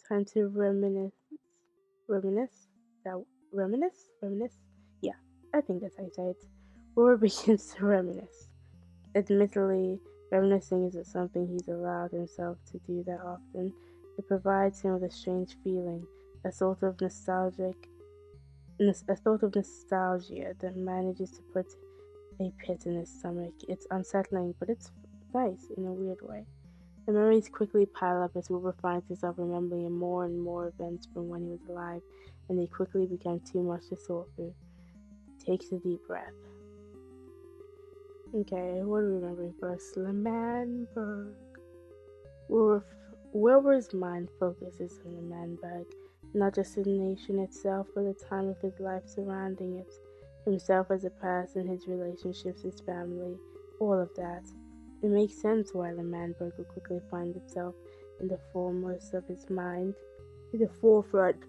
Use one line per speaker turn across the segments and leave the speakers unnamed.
Time to reminisce. Reminisce? That reminisce? Reminisce? Yeah, I think that's how you say it. Wilbur begins to reminisce. Admittedly, reminiscing isn't something he's allowed himself to do that often. It provides him with a strange feeling, a sort of a sort of nostalgia that manages to put a pit in his stomach. It's unsettling, but it's nice in a weird way. The memories quickly pile up as Wilbur finds himself remembering more and more events from when he was alive, and they quickly become too much to sort through. He takes a deep breath. Okay, what are we remembering first? lmanburg. Wilbur's mind focuses on lmanburg, not just the nation itself, but the time of his life surrounding it, himself as a person, his relationships, his family, all of that. It makes sense why lmanburg would quickly find itself in the foremost of his mind, in the forefront.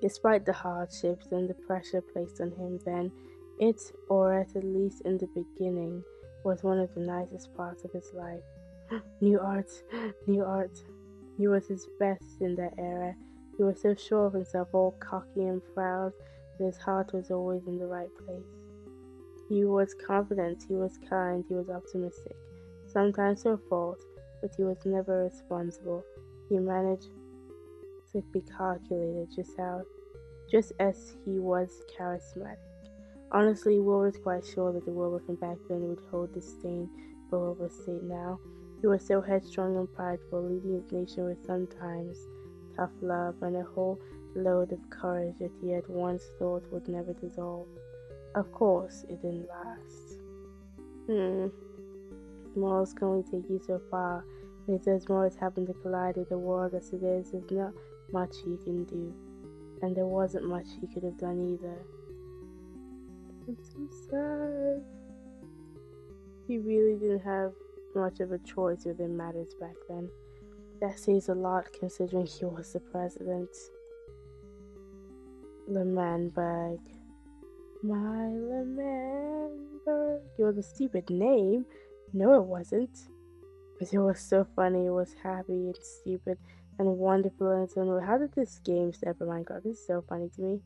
Despite the hardships and the pressure placed on him then, it, or at least in the beginning, was one of the nicest parts of his life. New art, new art. He was his best in that era. He was so sure of himself, all cocky and proud, but his heart was always in the right place. He was confident, he was kind, he was optimistic, sometimes to a fault, but he was never responsible. He managed to be calculated just as he was charismatic. Honestly, Will was quite sure that the Wilbur from back then would hold disdain for Wilbur's state now. He was so headstrong and prideful, leading his nation with sometimes tough love and a whole load of courage that he had once thought would never dissolve. Of course, it didn't last. Morals can only take you so far. When he says more has happened to collide with the world as it is, there's not much he can do. And there wasn't much he could have done either. I'm so sad. He really didn't have much of a choice within matters back then. That says a lot considering he was the president. lmanburg. My lmanburg. It was a stupid name. No, it wasn't. But it was so funny. It was happy and stupid and wonderful in its own way. How did this game step in Minecraft? This is so funny to me.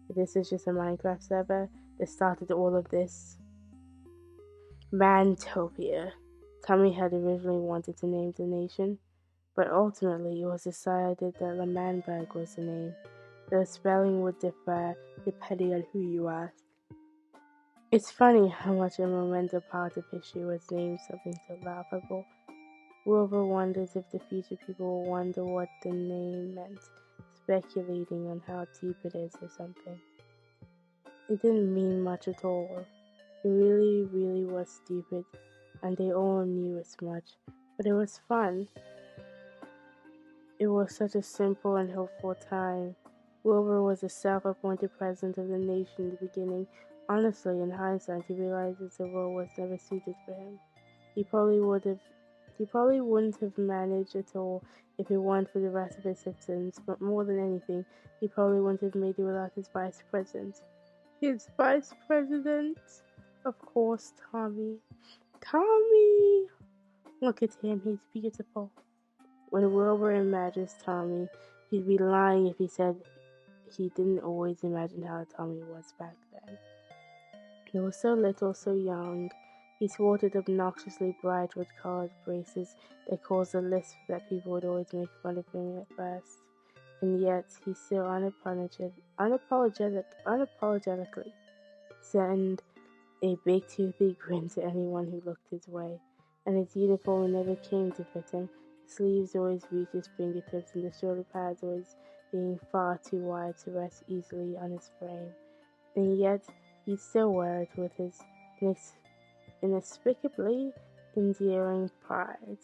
This is just a Minecraft server that started all of this. Mantopia. Tommy had originally wanted to name the nation, but ultimately it was decided that lmanburg was the name. The spelling would differ depending on who you ask. It's funny how much a momentous part of history was named something so laughable. Wilbur wonders if the future people will wonder what the name meant, speculating on how deep it is or something. It didn't mean much at all. It really, really was stupid, and they all knew as much, but it was fun. It was such a simple and hopeful time. Wilbur was the self-appointed president of the nation in the beginning. Honestly, in hindsight, he realizes the role was never suited for him. He probably wouldn't have managed at all if it weren't for the rest of his citizens, but more than anything, he probably wouldn't have made it without his vice president. His vice president? Of course, Tommy. Tommy! Look at him, he's beautiful. When Wilbur imagines Tommy, he'd be lying if he said he didn't always imagine how Tommy was back then. He was so little, so young. He sported obnoxiously bright red-colored braces that caused a lisp that people would always make fun of him at first. And yet, he still unapologetically sent a big toothy grin to anyone who looked his way, and his uniform never came to fit him. The sleeves always reached his fingertips, and the shoulder pads always being far too wide to rest easily on his frame. And yet, he'd still wear it with his inexplicably endearing pride,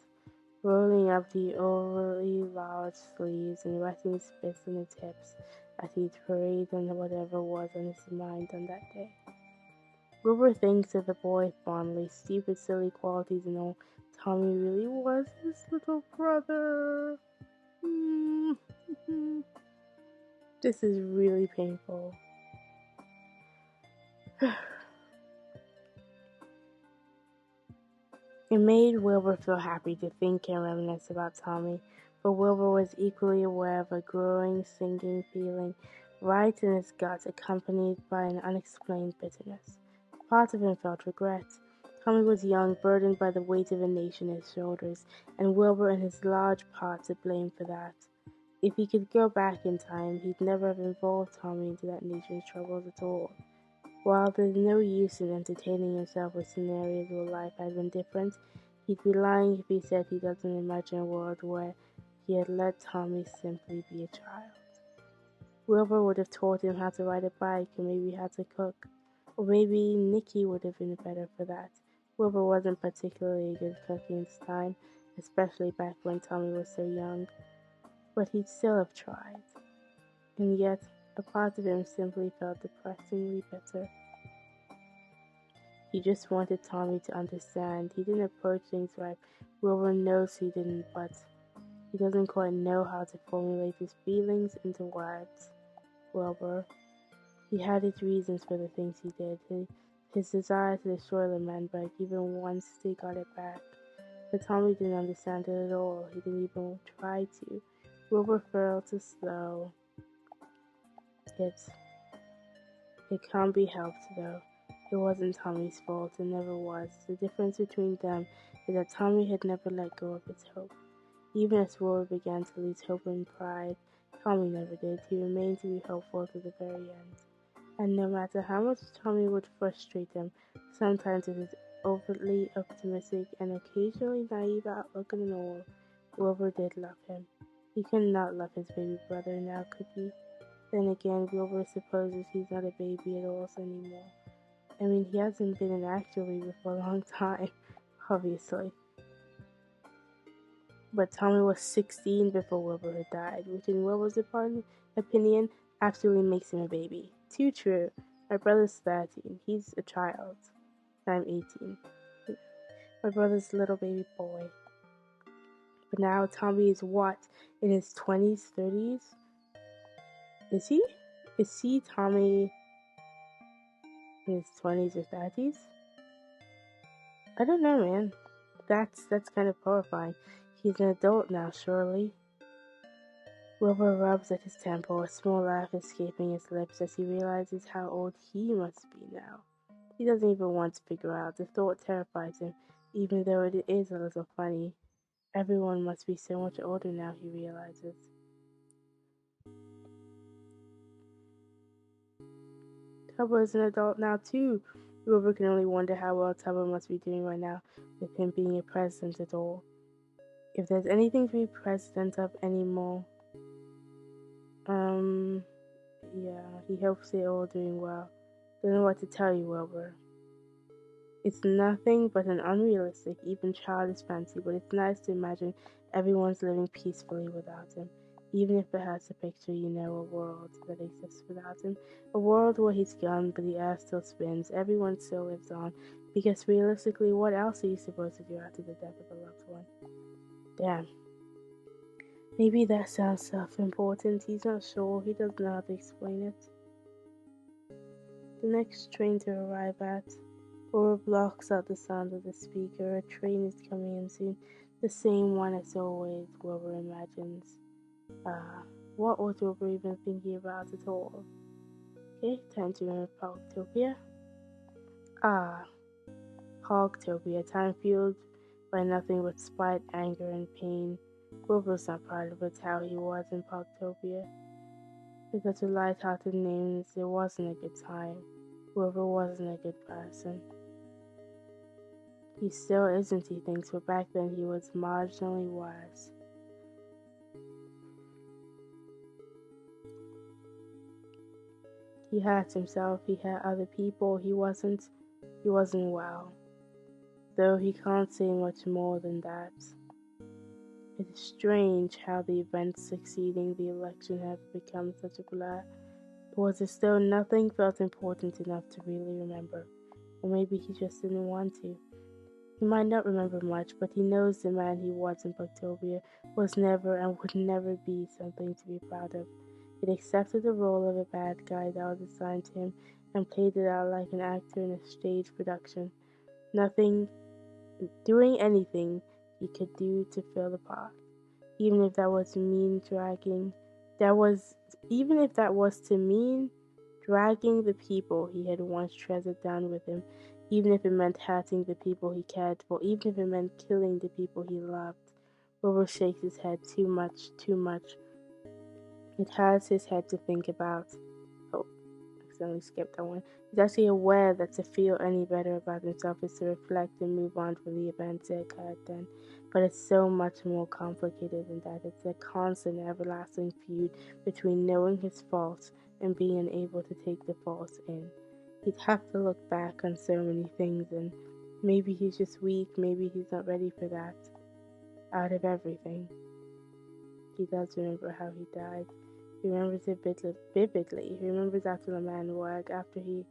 rolling up the overly large sleeves and resting his fists on his hips as he'd parade on whatever was on his mind on that day. Wilbur thinks of the boy fondly, stupid, silly qualities and all. Tommy really was his little brother. This is really painful. It made Wilbur feel happy to think and reminisce about Tommy, but Wilbur was equally aware of a growing, sinking feeling right in his gut, accompanied by an unexplained bitterness. Part of him felt regret. Tommy was young, burdened by the weight of a nation on his shoulders, and Wilbur and his large part to blame for that. If he could go back in time, he'd never have involved Tommy into that nation's troubles at all. While there's no use in entertaining himself with scenarios where life had been different, he'd be lying if he said he doesn't imagine a world where he had let Tommy simply be a child. Wilbur would have taught him how to ride a bike or maybe how to cook, or maybe Nicky would have been better for that. Wilbur wasn't particularly good cooking this time, especially back when Tommy was so young, but he'd still have tried. And yet, a part of him simply felt depressingly bitter. He just wanted Tommy to understand. He didn't approach things right. Wilbur knows he didn't, but he doesn't quite know how to formulate his feelings into words. Wilbur, he had his reasons for the things he did. His desire to destroy lmanburg even once they got it back. But Tommy didn't understand it at all. He didn't even try to. Wilbur felt as though it can't be helped, though. It wasn't Tommy's fault, it never was. The difference between them is that Tommy had never let go of his hope. Even as Wilbur began to lose hope and pride, Tommy never did. He remained to be hopeful to the very end. And no matter how much Tommy would frustrate him, sometimes with his overtly optimistic and occasionally naive outlook on it all, Wilbur did love him. He could not love his baby brother now, could he? Then again, Wilbur supposes he's not a baby at all anymore. I mean, he hasn't been an actual baby for a long time, obviously. But Tommy was 16 before Wilbur had died, which in Wilbur's opinion absolutely makes him a baby. Too true. My brother's 13. He's a child. And I'm 18. My brother's a little baby boy. But now Tommy is what? In his 20s, 30s? Is he? Is he Tommy in his 20s or 30s? I don't know, man. That's kind of horrifying. He's an adult now, surely. Wilbur rubs at his temple, a small laugh escaping his lips as he realizes how old he must be now. He doesn't even want to figure out. The thought terrifies him, even though it is a little funny. Everyone must be so much older now, he realizes. Tubbo is an adult now, too. Wilbur can only wonder how well Tubbo must be doing right now, with him being a president at all. If there's anything to be president of anymore, yeah, he hopes they're all doing well. Don't know what to tell you, Wilbur. It's nothing but an unrealistic, even childish fancy, but it's nice to imagine everyone's living peacefully without him, even if it has to picture, a world that exists without him. A world where he's gone, but the earth still spins, everyone still lives on, because realistically, what else are you supposed to do after the death of a loved one? Damn. Maybe that sounds self-important. He's not sure. He doesn't know how to explain it. The next train to arrive at, Wilbur blocks out the sound of the speaker. A train is coming in soon. The same one as always, Wilbur imagines. What was Wilbur even thinking about at all? Okay, time to remember Hogtopia. Hogtopia, time fueled by nothing but spite, anger, and pain. Wilbur's not proud of it, how he was in Hogtopia. Because of light-hearted names, it wasn't a good time. Wilbur wasn't a good person. He still isn't, he thinks, but back then he was marginally worse. He hurt himself, he hurt other people, he wasn't well. Though he can't say much more than that. It is strange how the events succeeding the election have become such a blur. It was as though nothing felt important enough to really remember. Or maybe he just didn't want to. He might not remember much, but he knows the man he was in Hogtopia was never and would never be something to be proud of. He accepted the role of a bad guy that was assigned to him and played it out like an actor in a stage production. Nothing doing anything he could do to fill the pot, even if that was mean dragging. Even if that was to mean dragging the people he had once treasured down with him, even if it meant hurting the people he cared for, even if it meant killing the people he loved. Wilbur shakes his head. Too much, too much. It hurts his head to think about. Oh, accidentally skipped that one. He's actually aware that to feel any better about himself is to reflect and move on from the events that occurred then. But it's so much more complicated than that. It's a constant, everlasting feud between knowing his faults and being unable to take the faults in. He'd have to look back on so many things, and maybe he's just weak, maybe he's not ready for that. Out of everything, he does remember how he died. He remembers it vividly. He remembers after lmanburg, after he